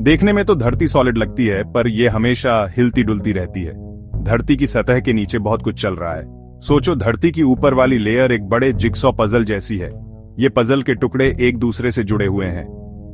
देखने में तो धरती सॉलिड लगती है, पर यह हमेशा हिलती डुलती रहती है। धरती की सतह के नीचे बहुत कुछ चल रहा है। सोचो, धरती की ऊपर वाली लेयर एक बड़े जिगसॉ पजल जैसी है। ये पजल के टुकड़े एक दूसरे से जुड़े हुए हैं।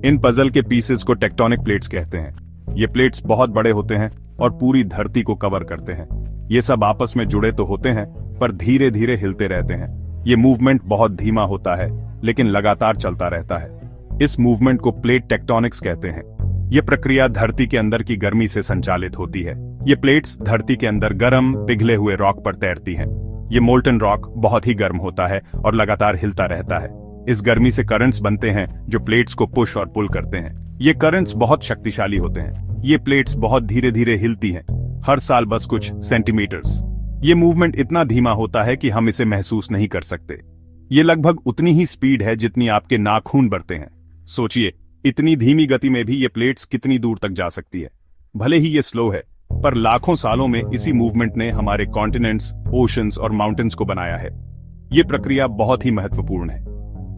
इन पजल के पीसेस को टेक्टोनिक प्लेट्स कहते हैं। ये प्लेट्स बहुत बड़े होते हैं और पूरी धरती को कवर करते हैं। ये सब आपस में जुड़े तो होते हैं, पर धीरे धीरे हिलते रहते हैं। ये मूवमेंट बहुत धीमा होता है, लेकिन लगातार चलता रहता है। इस मूवमेंट को प्लेट टेक्टोनिक्स कहते हैं। ये प्रक्रिया धरती के अंदर की गर्मी से संचालित होती है। ये प्लेट्स धरती के अंदर गर्म पिघले हुए रॉक पर तैरती हैं। ये मोल्टन रॉक बहुत ही गर्म होता है और लगातार हिलता रहता है। इस गर्मी से करंट्स बनते हैं जो प्लेट्स को पुश और पुल करते हैं। ये करंट्स बहुत शक्तिशाली होते हैं। ये प्लेट्स बहुत धीरे धीरे हिलती हैं, हर साल बस कुछ सेंटीमीटर्स। ये मूवमेंट इतना धीमा होता है कि हम इसे महसूस नहीं कर सकते। ये लगभग उतनी ही स्पीड है जितनी आपके नाखून बढ़ते हैं। सोचिए, इतनी धीमी गति में भी ये प्लेट्स कितनी दूर तक जा सकती है। भले ही ये स्लो है, पर लाखों सालों में इसी मूवमेंट ने हमारे कॉन्टिनेंट्स, ओशंस और माउंटेन्स को बनाया है। ये प्रक्रिया बहुत ही महत्वपूर्ण है।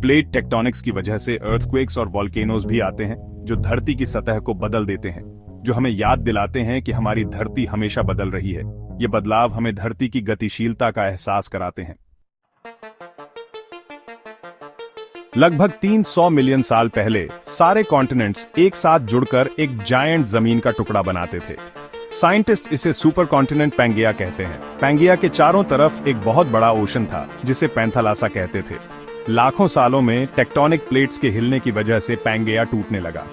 प्लेट टेक्टोनिक्स की वजह से अर्थक्वेक्स और वोल्केनोज भी आते हैं, जो धरती की सतह को बदल देते हैं, जो हमें याद दिलाते हैं कि हमारी धरती हमेशा बदल रही है। ये बदलाव हमें धरती की गतिशीलता का एहसास कराते हैं। लगभग 300 मिलियन साल पहले सारे कॉन्टिनेंट्स एक साथ जुड़कर एक जायंट जमीन का टुकड़ा बनाते थे। साइंटिस्ट इसे सुपर कॉन्टिनेंट पैंगिया कहते हैं। पैंगिया के चारों तरफ एक बहुत बड़ा ओशन था, जिसे पैंथालासा कहते थे। लाखों सालों में टेक्टोनिक प्लेट्स के हिलने की वजह से पैंगिया टूटने लगा।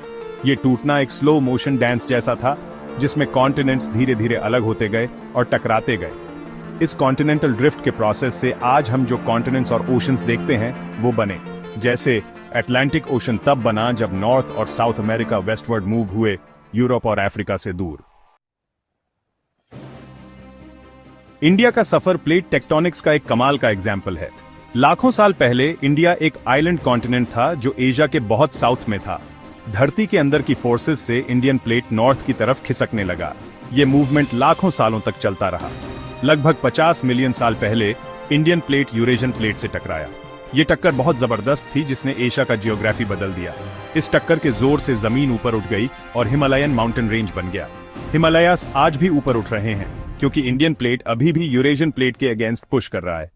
ये टूटना एक स्लो मोशन डांस जैसा था, जिसमें कॉन्टिनेंट्स धीरे धीरे अलग होते गए और टकराते गए। इस कॉन्टिनेंटल ड्रिफ्ट के प्रोसेस से आज हम जो कॉन्टिनेंट्स और ओशंस देखते हैं वो बने। जैसे अटलांटिक ओशन तब बना जब नॉर्थ और साउथ अमेरिका वेस्टवर्ड मूव हुए, यूरोप और अफ्रीका से दूर। इंडिया का सफर प्लेट टेक्टोनिक्स का एक कमाल का एग्जाम्पल है। लाखों साल पहले इंडिया एक आइलैंड कॉन्टिनेंट था जो एशिया के बहुत साउथ में था। धरती के अंदर की फोर्सेस से इंडियन प्लेट नॉर्थ की तरफ खिसकने लगा। यह मूवमेंट लाखों सालों तक चलता रहा। लगभग 50 मिलियन साल पहले इंडियन प्लेट यूरेशियन प्लेट से टकराया। ये टक्कर बहुत जबरदस्त थी, जिसने एशिया का जियोग्राफी बदल दिया। इस टक्कर के जोर से जमीन ऊपर उठ गई और हिमालयन माउंटेन रेंज बन गया। हिमालयास आज भी ऊपर उठ रहे हैं, क्योंकि इंडियन प्लेट अभी भी यूरेशियन प्लेट के अगेंस्ट पुश कर रहा है।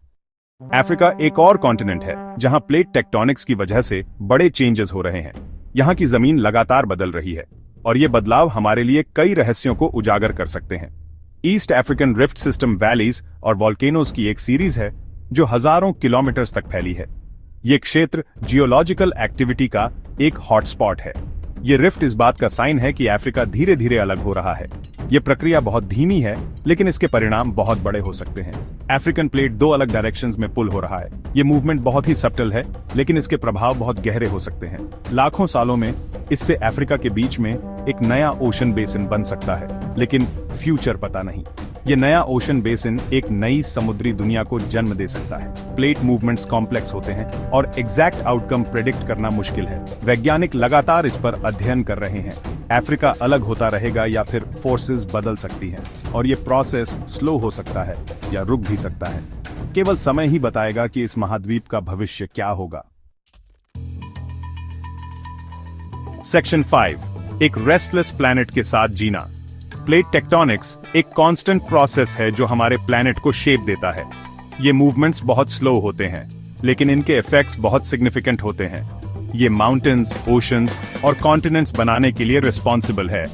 अफ्रीका एक और कॉन्टिनेंट है जहां प्लेट टेक्टोनिक्स की वजह से बड़े चेंजेस हो रहे हैं। यहाँ की जमीन लगातार बदल रही है, और ये बदलाव हमारे लिए कई रहस्यों को उजागर कर सकते हैं। East African rift system valleys और वॉल्केनोज की एक सीरीज है जो हजारों किलोमीटर्स तक फैली है। ये क्षेत्र जियोलॉजिकल एक्टिविटी का एक हॉटस्पॉट है। ये रिफ्ट इस बात का साइन है कि अफ्रीका धीरे धीरे अलग हो रहा है। ये प्रक्रिया बहुत धीमी है, लेकिन इसके परिणाम बहुत बड़े हो सकते हैं। अफ्रीकन प्लेट दो अलग डायरेक्शंस में पुल हो रहा है। ये मूवमेंट बहुत ही सब्टल है, लेकिन इसके प्रभाव बहुत गहरे हो सकते हैं। लाखों सालों में इससे अफ्रीका के बीच में एक नया ओशन बेसिन बन सकता है, लेकिन फ्यूचर पता नहीं। ये नया ओशन बेसिन एक नई समुद्री दुनिया को जन्म दे सकता है। प्लेट मूवमेंट्स कॉम्प्लेक्स होते हैं और एग्जैक्ट आउटकम प्रेडिक्ट करना मुश्किल है। वैज्ञानिक लगातार इस पर अध्ययन कर रहे हैं। अफ्रीका अलग होता रहेगा या फिर फोर्सेस बदल सकती हैं, और ये प्रोसेस स्लो हो सकता है या रुक भी सकता है। केवल समय ही बताएगा कि इस महाद्वीप का भविष्य क्या होगा। सेक्शन 5, एक रेस्टलेस प्लैनेट के साथ जीना। प्लेट टेक्टोनिक्स एक कांस्टेंट प्रोसेस है जो हमारे प्लैनेट को शेप देता है। ये मूवमेंट्स बहुत स्लो होते हैं, लेकिन इनके इफेक्ट्स बहुत सिग्निफिकेंट होते हैं। ये माउंटेन्स, ओशंस और कॉन्टिनेंट्स बनाने के लिए रिस्पॉन्सिबल है।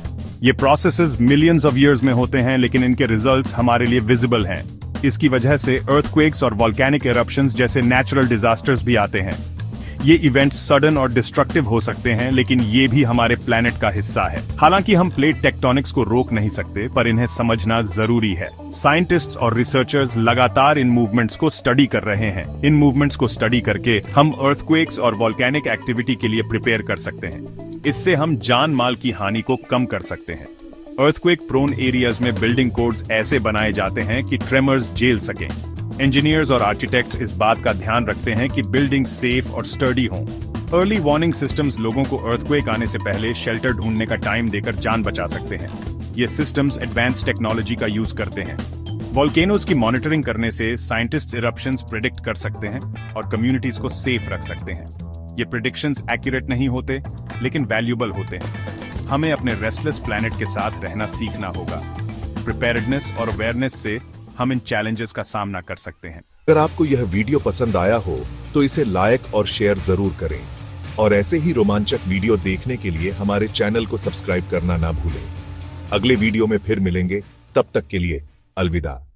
ये प्रोसेसेस मिलियंस ऑफ ईयर्स में होते हैं, लेकिन इनके रिजल्ट्स हमारे लिए विजिबल हैं। इसकी वजह से अर्थक्वेक्स और वॉल्केनिक इरप्शंस जैसे नेचुरल डिजास्टर्स भी आते हैं। ये इवेंट्स सडन और डिस्ट्रक्टिव हो सकते हैं, लेकिन ये भी हमारे प्लैनेट का हिस्सा है। हालांकि हम प्लेट टेक्टोनिक्स को रोक नहीं सकते, पर इन्हें समझना जरूरी है। साइंटिस्ट्स और रिसर्चर्स लगातार इन मूवमेंट्स को स्टडी कर रहे हैं। इन मूवमेंट्स को स्टडी करके हम अर्थक्वेक्स और वॉल्केनिक एक्टिविटी के लिए प्रिपेयर कर सकते हैं। इससे हम जान माल की हानि को कम कर सकते हैं। अर्थक्वेक प्रोन एरियाज में बिल्डिंग कोड्स ऐसे बनाए जाते हैं कि ट्रेमर्स झेल सकें। इंजीनियर्स और आर्किटेक्ट्स इस बात का ध्यान रखते हैं कि बिल्डिंग सेफ और स्टर्डी हों। अर्ली वार्निंग सिस्टम्स लोगों को अर्थक्वेक आने से पहले शेल्टर ढूंढने का टाइम देकर जान बचा सकते हैं। ये सिस्टम्स एडवांस टेक्नोलॉजी का यूज करते हैं। वॉल्केनोज की मॉनिटरिंग करने से साइंटिस्ट इरप्शंस प्रिडिक्ट कर सकते हैं और कम्युनिटीज को सेफ रख सकते हैं। ये प्रिडिक्शंस एक्यूरेट नहीं होते, लेकिन वैल्यूएबल होते हैं। हमें अपने रेस्टलेस प्लैनेट के साथ रहना सीखना होगा। प्रिपेयर्डनेस और अवेयरनेस से हम इन चैलेंजेस का सामना कर सकते हैं। अगर आपको यह वीडियो पसंद आया हो तो इसे लाइक और शेयर जरूर करें और ऐसे ही रोमांचक वीडियो देखने के लिए हमारे चैनल को सब्सक्राइब करना ना भूलें। अगले वीडियो में फिर मिलेंगे, तब तक के लिए अलविदा।